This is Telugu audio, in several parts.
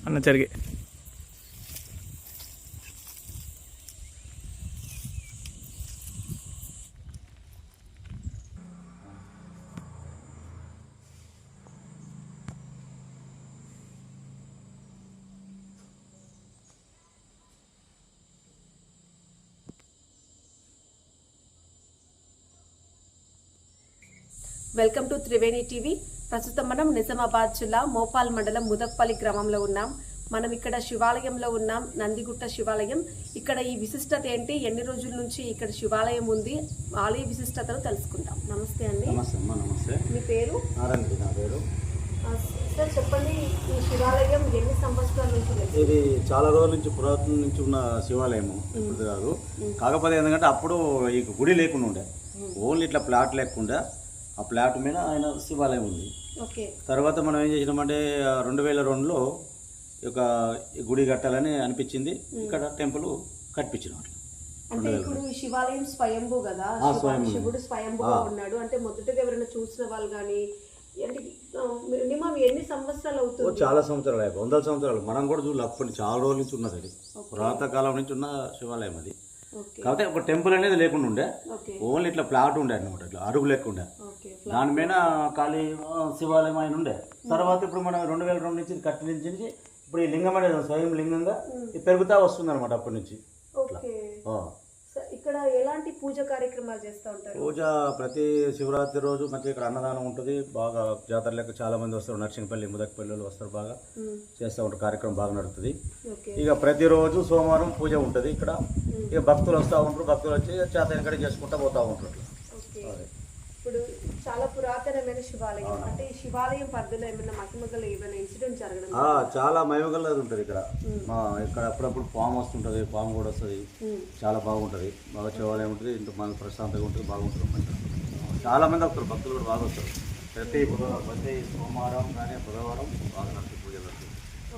అన్న జరిగే వెల్కమ్ టు త్రివేణి టీవీ. ప్రస్తుతం మనం నిజామాబాద్ జిల్లా మోపాల్ మండలం ముదక్పల్లి గ్రామంలో ఉన్నాం. మనం ఇక్కడ శివాలయంలో ఉన్నాం, నందిగుట్ట శివాలయం. ఇక్కడ ఈ విశిష్టత ఏంటి, ఎన్ని రోజుల నుంచి ఇక్కడ శివాలయం ఉంది, ఆలయ విశిష్టతను తెలుసుకుందాం. నమస్తే అండి. నమస్తే అమ్మా. నమస్తే. మీ పేరు? నారాయణ నా పేరు. సార్ చెప్పండి, ఈ శివాలయం ఎన్ని సంవత్సరాల నుంచి ఉంది? ఇది చాలా రోజుల నుంచి పురాతన నుంచి ఉన్న శివాలయం, ఇప్పుడు కాదు. కాకపోతే ఏంటంటే అప్పుడు ఈ గుడి లేకుండా ఉండే, ఓన్లీ ఇట్లా ప్లాట్ లేకుండా ఆ ప్లాట్ మీద ఆయన శివాలయం ఉంది. తర్వాత మనం ఏం చేసినామంటే 2002లో ఒక గుడి కట్టాలని అనిపించింది, ఇక్కడ టెంపుల్ కట్టించినాం. అంటే ఇప్పుడు శివాలయం స్వయంభూ కదా, శివుడు స్వయంభూగా ఉన్నాడు. అంటే మొదటిగా ఎవరైనా చూసిన వాళ్ళు కానీ మినిమం ఎన్ని సంవత్సరాలు అవుతుంది? చాలా సంవత్సరాలు అయిపోయి 100 సంవత్సరాలు. మనం కూడా చూడాలి, అప్పటి చాలా రోజుల నుంచి ఉన్నది. అది పురాతన కాలం నుంచి ఉన్న శివాలయం అది. కాకపోతే ఒక టెంపుల్ అనేది లేకుండా ఉండే, ఓన్లీ ఇట్లా ప్లాట్ ఉండే అనమాట, ఇట్లా అడుగు లేకుండా. దాని మీద ఖాళీ శివాలయం ఆయన ఉండే. తర్వాత ఇప్పుడు మనం 2002 నుంచి కట్టించి ఇప్పుడు ఈ లింగం అనేది స్వయం లింగంగా పెరుగుతా వస్తుంది అనమాట అప్పటి నుంచి. ఇక్కడ ఎలాంటి పూజ కార్యక్రమాలు చేస్తూ ఉంటారు? పూజ ప్రతి శివరాత్రి రోజు మంచిగా ఇక్కడ అన్నదానం ఉంటుంది. బాగా జాతర లెక్క చాలా మంది వస్తారు, నర్సింగపల్లి ముదక్పల్లి వస్తారు, బాగా చేస్తూ ఉంటారు. కార్యక్రమం బాగా నడుస్తుంది. ఇక ప్రతిరోజు సోమవారం పూజ ఉంటుంది ఇక్కడ. ఇక భక్తులు వస్తూ ఉంటారు, భక్తులు వచ్చి చేత వెనకడి చేసుకుంటూ పోతూ ఉంటారు. ఇప్పుడు చాలా పురాతనమైన శివాలయం, అంటే ఈ శివాలయం పరిధిలో ఏమైనా మహిమగల ఏమైనా ఇన్సిడెంట్ జరగడం? చాలా మహిమగలది ఉంటుంది ఇక్కడ. ఇక్కడ అప్పుడప్పుడు పాము వస్తుంటుంది, పాము కూడా వస్తుంది, చాలా బాగుంటుంది. బాగా శివాలయం ఉంటుంది, ఇంత మనకు ప్రశాంతంగా ఉంటుంది, బాగుంటుంది. చాలా మంది వస్తారు, భక్తులు కూడా బాగా వస్తారు. ప్రతి సోమవారం కానీ బుధవారం బాగా నడుస్తుంది పూజలు.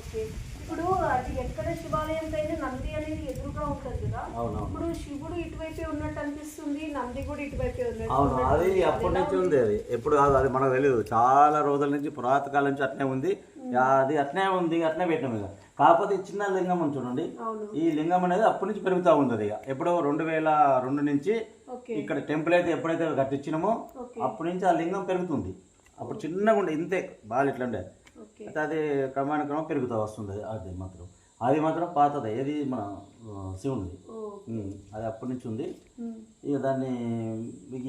ఓకే. ఇప్పుడు అది ఎక్కడ శివాలయంకైనా నంది అనేది ఎదురుగా ఉంటుంది కదా, ఇప్పుడు శివుడు ఇటువైపే ఉన్నట్టు అనిపిస్తుంది, నంది కూడా ఇటువైపే ఉన్నట్టు. అవును, అది అప్పటి నుంచి ఉంది. అది ఎప్పుడు కాదు, అది మనకు తెలియదు. చాలా రోజుల నుంచి, పురాతన కాలం నుంచి అట్నే ఉంది. అది అట్నే ఉంది, అట్నే పెట్టినాం. ఇక కాకపోతే చిన్న లింగం అని చూడండి, ఈ లింగం అనేది అప్పటి నుంచి పెరుగుతూ ఉంది. ఇక ఎప్పుడో 2002 నుంచి ఇక్కడ టెంపుల్ అయితే ఎప్పుడైతే కట్టించినామో అప్పటి నుంచి ఆ లింగం పెరుగుతుంది. అప్పుడు చిన్నగా ఉండే, ఇంతే బాగా ఇట్లా ఉండే. అయితే అది క్రమం పెరుగుతూ వస్తుంది. అది మాత్రం పాతది, ఏది మన శివునిది. అది అప్పటి నుంచి ఉంది. ఇక దాన్ని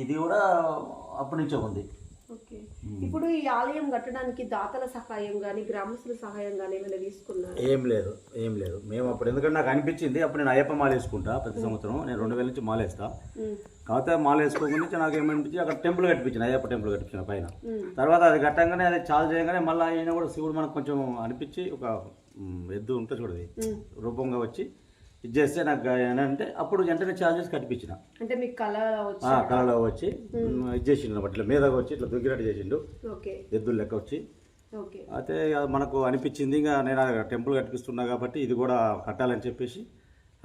ఇది కూడా అప్పటి నుంచే ఉంది. ఇప్పుడు ఈ ఆలయం కట్టడానికి దాతల సహాయం కానీ గ్రామస్తుల సహాయం కానీ ఏమైనా తీసుకున్నారు? ఏం లేదు. మేము అప్పుడు, ఎందుకంటే నాకు అనిపించింది, అప్పుడు నేను అయ్యప్ప మాల వేసుకుంటా ప్రతి సంవత్సరం. నేను 2000 నుంచి మాల వేస్తా. కాకపోతే మాల వేసుకోకుండా నాకు ఏమనిపించి అక్కడ టెంపుల్ కట్టించిన, అయ్యప్ప టెంపుల్ కట్టించిన పైన. తర్వాత అది కట్టంగానే, అది చాలు చేయగానే మళ్ళీ అయినా కూడా శివుడు మనకు కొంచెం అనిపించి ఒక ఎద్దు ఉంటుంది చూడది రూపంగా వచ్చి ఇది చేస్తే నాకు అంటే అప్పుడు వెంటనే చార్జెస్ కట్టించిన. అంటే మీకు కళలో వచ్చి ఇది చేసిండు అనమాట, ఇట్లా మీదగా వచ్చి ఇట్లా దుగ్గినట్టు చేసిండు, ఎద్దులు లెక్క వచ్చి. అయితే మనకు అనిపించింది, ఇంకా నేను టెంపుల్ కట్టిస్తున్నా కాబట్టి ఇది కూడా కట్టాలని చెప్పేసి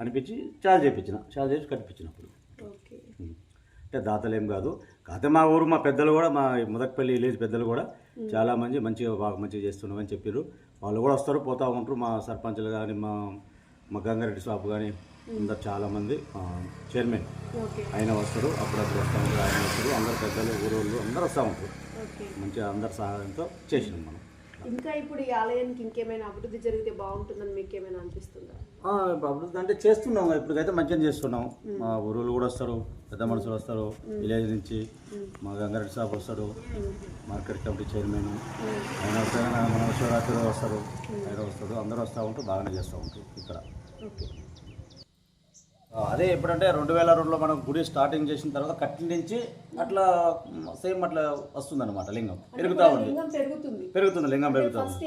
అనిపించి చార్జ్ చేసి కట్టించినప్పుడు. అంటే దాతలు ఏం కాదు. కాకపోతే మా ఊరు, మా పెద్దలు కూడా, మా ముదక్పల్లి విలేజ్ పెద్దలు కూడా చాలా మంది బాగా మంచిగా చేస్తున్నామని చెప్పారు. వాళ్ళు కూడా వస్తారు, పోతూ ఉంటారు. మా సర్పంచులు కానీ, మా గంగారెడ్డి షాపు కానీ అందరు చాలామంది, చైర్మన్ ఆయన వస్తారు, అప్పుడప్పుడు వస్తూ ఉంటారు. ఆయన వస్తారు, అందరు పెద్దలు, ఊరోళ్ళు అందరూ వస్తూ ఉంటారు. మంచిగా అందరి సహాయంతో చేసినాం మనం. ఇంకా ఇప్పుడు ఈ ఆలయానికి ఇంకేమైనా అభివృద్ధి జరిగితే బాగుంటుందని మీకు ఏమైనా అనిపిస్తుందా? అభివృద్ధి అంటే చేస్తున్నాం, ఇప్పటికైతే మంచిగా చేస్తున్నాం. మా ఊరోళ్ళు కూడా వస్తారు, పెద్ద మనుషులు వస్తారు, విలేజ్ నుంచి మా గంగారెడ్డి షాప్ వస్తారు, మార్కెట్ కమిటీ చైర్మన్ ఆయన వస్తారు, మన శివరాత్రి వస్తారు, ఆయన వస్తారు, అందరూ వస్తూ ఉంటారు, బాగానే చేస్తూ ఉంటారు ఇక్కడ. అదే ఎప్పుడంటే 2002లో మనం గుడి స్టార్టింగ్ చేసిన తర్వాత కట్టి నుంచి అట్లా సేమ్ అట్లా వస్తుంది అనమాట. లింగం పెరుగుతూ ఉంది, లింగం పెరుగుతుంది.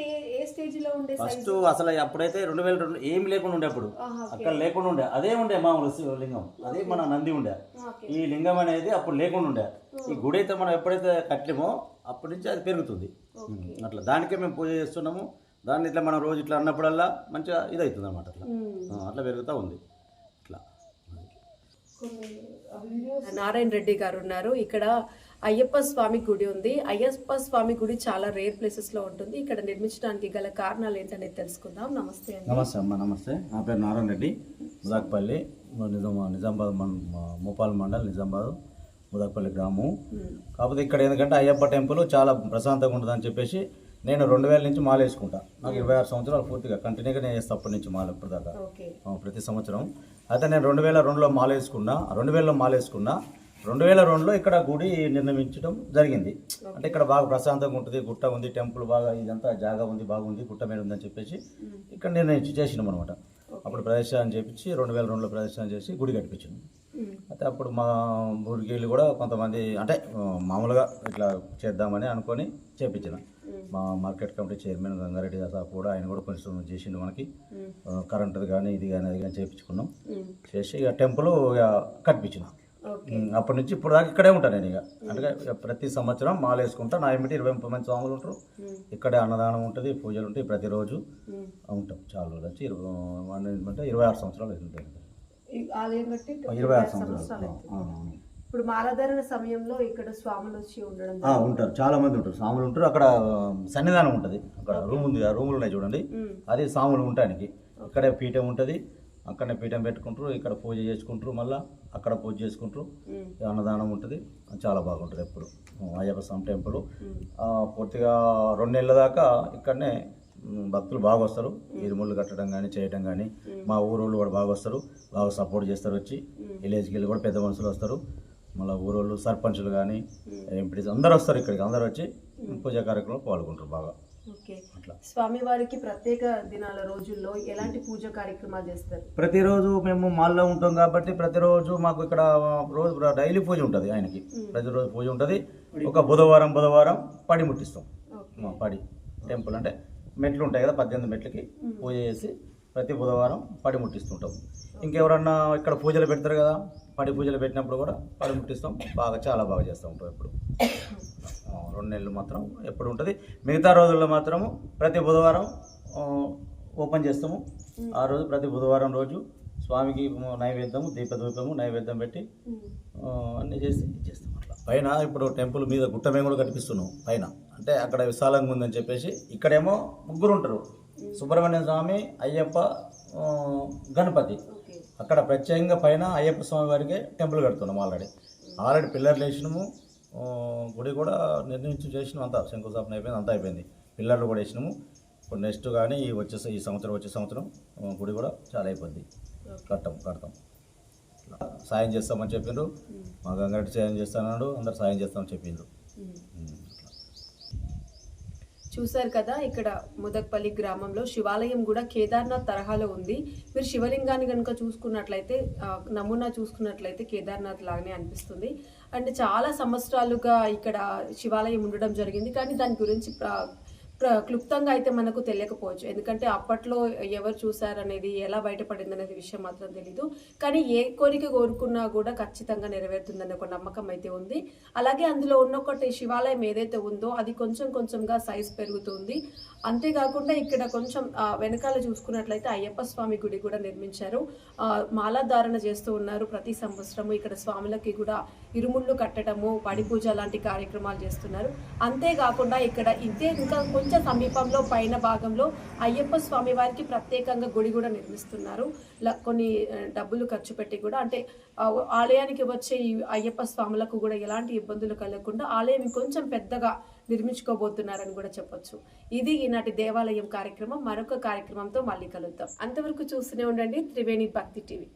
ఫస్ట్ అసలు అప్పుడైతే 2002 ఏమి లేకుండా ఉండే, అప్పుడు అక్కడ లేకుండా ఉండే, అదే ఉండే మామూలు లింగం, అదే మన నంది ఉండే. ఈ లింగం అనేది అప్పుడు లేకుండా ఉండే. ఈ గుడి అయితే మనం ఎప్పుడైతే కట్టామో అప్పటి నుంచి అది పెరుగుతుంది. అట్లా దానికే మేము పూజ చేస్తున్నాము. దాన్ని ఇట్లా మనం రోజు ఇట్లా అన్నప్పుడల్లా మంచిగా ఇది అవుతుంది అనమాట. అట్లా పెరుగుతూ ఉంది. నారాయణ రెడ్డి గారు ఉన్నారు. ఇక్కడ అయ్యప్ప స్వామి గుడి ఉంది. అయ్యప్ప స్వామి గుడి చాలా రేర్ ప్లేసెస్ లో ఉంటుంది. ఇక్కడ నిర్మించడానికి గల కారణాలు ఏంటనేది తెలుసుకుందాం. నమస్తే అండి. నమస్తే అమ్మ. నమస్తే. నా పేరు నారాయణ రెడ్డి, ముదాక్పల్లి, నిజామాబాద్ మోపాల్ మండల్, నిజామాబాద్ ముదాక్పల్లి గ్రామం. కాకపోతే ఇక్కడ ఎందుకంటే అయ్యప్ప టెంపుల్ చాలా ప్రశాంతంగా ఉంటుందని చెప్పేసి నేను 2000 నుంచి మాల వేసుకుంటా. నాకు 26 సంవత్సరాలు పూర్తిగా కంటిన్యూగా నేను వేస్తా అప్పటి నుంచి మాల ఇప్పుడు దాకా ప్రతి సంవత్సరం. అయితే నేను 2002లో మాల వేసుకున్నా. 2000లో మాల వేసుకున్నా. 2002లో ఇక్కడ గుడి నిర్మించడం జరిగింది. అంటే ఇక్కడ బాగా ప్రశాంతంగా ఉంటుంది, గుట్ట ఉంది, టెంపుల్ బాగా ఇదంతా జాగా ఉంది, బాగుంది, గుట్ట మీద ఉందని చెప్పేసి ఇక్కడ నిర్ణయించి చేసినాం అనమాట. అప్పుడు ప్రదర్శన చేపించి 2002లో ప్రదర్శన చేసి గుడి కట్టించాము. అయితే అప్పుడు మా ఊరికి కూడా కొంతమంది అంటే మామూలుగా ఇట్లా చేద్దామని అనుకొని చేపించిన. మా market committee chairman Gangareddy sir కూడా ఆయన కూడా కొంచెం చేసిండు మనకి. కరెంటుది కానీ ఇది కానీ అది కానీ చేయించుకున్నాం. చేసి ఇక టెంపుల్ కట్టించిన. అప్పటి నుంచి ఇప్పుడు దాకా ఇక్కడే ఉంటాను నేను. ఇక అంటే ప్రతి సంవత్సరం మాల వేసుకుంటా. నా ఏమిటి 20 మంది స్వాములు ఉంటారు. ఇక్కడే అన్నదానం ఉంటుంది, పూజలు ఉంటాయి, ప్రతిరోజు ఉంటాం. చాలా రోజులు వచ్చి 26 సంవత్సరాలు అవుతుంది. 26 సంవత్సరాలు. ఇప్పుడు మాలధారణ సమయంలో ఇక్కడ స్వాములు వచ్చి ఉండడం ఉంటారు, చాలా మంది ఉంటారు, స్వాములు ఉంటారు. అక్కడ సన్నిధానం ఉంటుంది, అక్కడ రూమ్ ఉంది, ఆ రూములు ఉన్నాయి చూడండి, అది స్వాములు ఉండటానికి. ఇక్కడే పీఠం ఉంటుంది, అక్కడనే పీఠం పెట్టుకుంటారు, ఇక్కడ పూజ చేసుకుంటారు, మళ్ళీ అక్కడ పూజ చేసుకుంటారు, అన్నదానం ఉంటుంది. చాలా బాగుంటుంది ఎప్పుడు అయ్యప్ప స్వామి టెంపుల్. పూర్తిగా 2 నెలల దాకా ఇక్కడనే భక్తులు బాగా వస్తారు. ఇరుముళ్ళు కట్టడం కానీ చేయడం కానీ మా ఊరోళ్ళు కూడా బాగా వస్తారు, బాగా సపోర్ట్ చేస్తారు. వచ్చి విలేజ్కి వెళ్ళి కూడా పెద్ద మనుషులు వస్తారు, మళ్ళీ ఊరోళ్ళు సర్పంచులు కానీ ఎంపీటీస్ అందరూ వస్తారు. ఇక్కడికి అందరూ వచ్చి పూజా కార్యక్రమంలో పాల్గొంటారు బాగా. స్వామివారికి ప్రత్యేక దినాల రోజుల్లో ఎలాంటి పూజా కార్యక్రమాలు చేస్తారు? ప్రతిరోజు మేము మాల్లో ఉంటాం కాబట్టి ప్రతిరోజు మాకు ఇక్కడ రోజు డైలీ పూజ ఉంటుంది. ఆయనకి ప్రతిరోజు పూజ ఉంటుంది. ఒక బుధవారం పడి ముట్టిస్తాం. పడి టెంపుల్ అంటే మెట్లు ఉంటాయి కదా, 18 మెట్లకి పూజ చేసి ప్రతి బుధవారం పడి ముట్టిస్తుంటాం. ఇంకెవరన్నా ఇక్కడ పూజలు పెడతారు కదా, పడి పూజలు పెట్టినప్పుడు కూడా పడి ముట్టిస్తాం. బాగా చాలా బాగా చేస్తూ ఉంటాం. ఎప్పుడు 2 నెలలు మాత్రం ఎప్పుడు ఉంటుంది. మిగతా రోజుల్లో మాత్రము ప్రతి బుధవారం ఓపెన్ చేస్తాము. ఆ రోజు ప్రతి బుధవారం రోజు స్వామికి నైవేద్యము, దీపధూపము నైవేద్యం పెట్టి అన్నీ చేసి చేస్తాం. అట్లా పైన ఇప్పుడు టెంపుల్ మీద గుట్ట మేము కూడా కనిపిస్తున్నాం పైన. అంటే అక్కడ విశాలంగా ఉందని చెప్పేసి ఇక్కడేమో 3 ఉంటారు, సుబ్రహ్మణ్య స్వామి, అయ్యప్ప, గణపతి. అక్కడ ప్రత్యేకంగా పైన అయ్యప్ప స్వామి వారికి టెంపుల్ కడుతున్నాం. ఆల్రెడీ పిల్లర్లు వేసినాము, గుడి కూడా నిర్ణయించి చేసినాం. అంతా శంకుస్థాపన అయిపోయింది, అంతా అయిపోయింది. పిల్లర్లు కూడా వేసినాము. ఇప్పుడు నెక్స్ట్ కానీ ఈ సంవత్సరం వచ్చే సంవత్సరం గుడి కూడా చాలా అయిపోద్ది. కడతాం. సాయం చేస్తామని చెప్పిండ్రు. మా గంగారెడ్డి సాయం చేస్తానన్నాడు, అందరు సాయం చేస్తామని చెప్పిండ్రు. చూశారు కదా, ఇక్కడ ముదక్పల్లి గ్రామంలో శివాలయం కూడా కేదార్నాథ్ తరహాలో ఉంది. మీరు శివలింగాన్ని కనుక చూసుకున్నట్లయితే, నమూనా చూసుకున్నట్లయితే కేదార్నాథ్ లాగానే అనిపిస్తుంది. అంటే చాలా సంవత్సరాలుగా ఇక్కడ శివాలయం ఉండడం జరిగింది, కానీ దాని గురించి క్లుప్తంగా అయితే మనకు తెలియకపోవచ్చు. ఎందుకంటే అప్పట్లో ఎవరు చూసారనేది, ఎలా బయటపడింది అనేది విషయం మాత్రం తెలీదు. కానీ ఏ కోరిక కోరుకున్నా కూడా ఖచ్చితంగా నెరవేరుతుందనే ఒక నమ్మకం అయితే ఉంది. అలాగే అందులో ఉన్న ఒకటి శివాలయం ఏదైతే ఉందో అది కొంచెంగా సైజ్ పెరుగుతుంది. అంతేకాకుండా ఇక్కడ కొంచెం వెనకాల చూసుకున్నట్లయితే అయ్యప్ప స్వామి గుడి కూడా నిర్మించారు. మాలాధారణ చేస్తూ ఉన్నారు ప్రతి సంవత్సరము. ఇక్కడ స్వాములకి కూడా ఇరుముళ్ళు కట్టడము, పడి పూజ లాంటి కార్యక్రమాలు చేస్తున్నారు. అంతేకాకుండా ఇక్కడ ఇంకా కొంచెం సమీపంలో పైన భాగంలో అయ్యప్ప స్వామి వారికి ప్రత్యేకంగా గుడి కూడా నిర్మిస్తున్నారు. కొన్ని డబ్బులు ఖర్చు పెట్టి కూడా, అంటే ఆలయానికి వచ్చే ఈ అయ్యప్ప స్వాములకు కూడా ఎలాంటి ఇబ్బందులు కలగకుండా ఆలయం కొంచెం పెద్దగా నిర్మించుకోబోతున్నారని కూడా చెప్పొచ్చు. ఇది ఈనాటి దేవాలయం కార్యక్రమం. మరొక కార్యక్రమంతో మళ్ళీ కలుద్దాం. అంతవరకు చూస్తూనే ఉండండి త్రివేణి భక్తి టీవీ.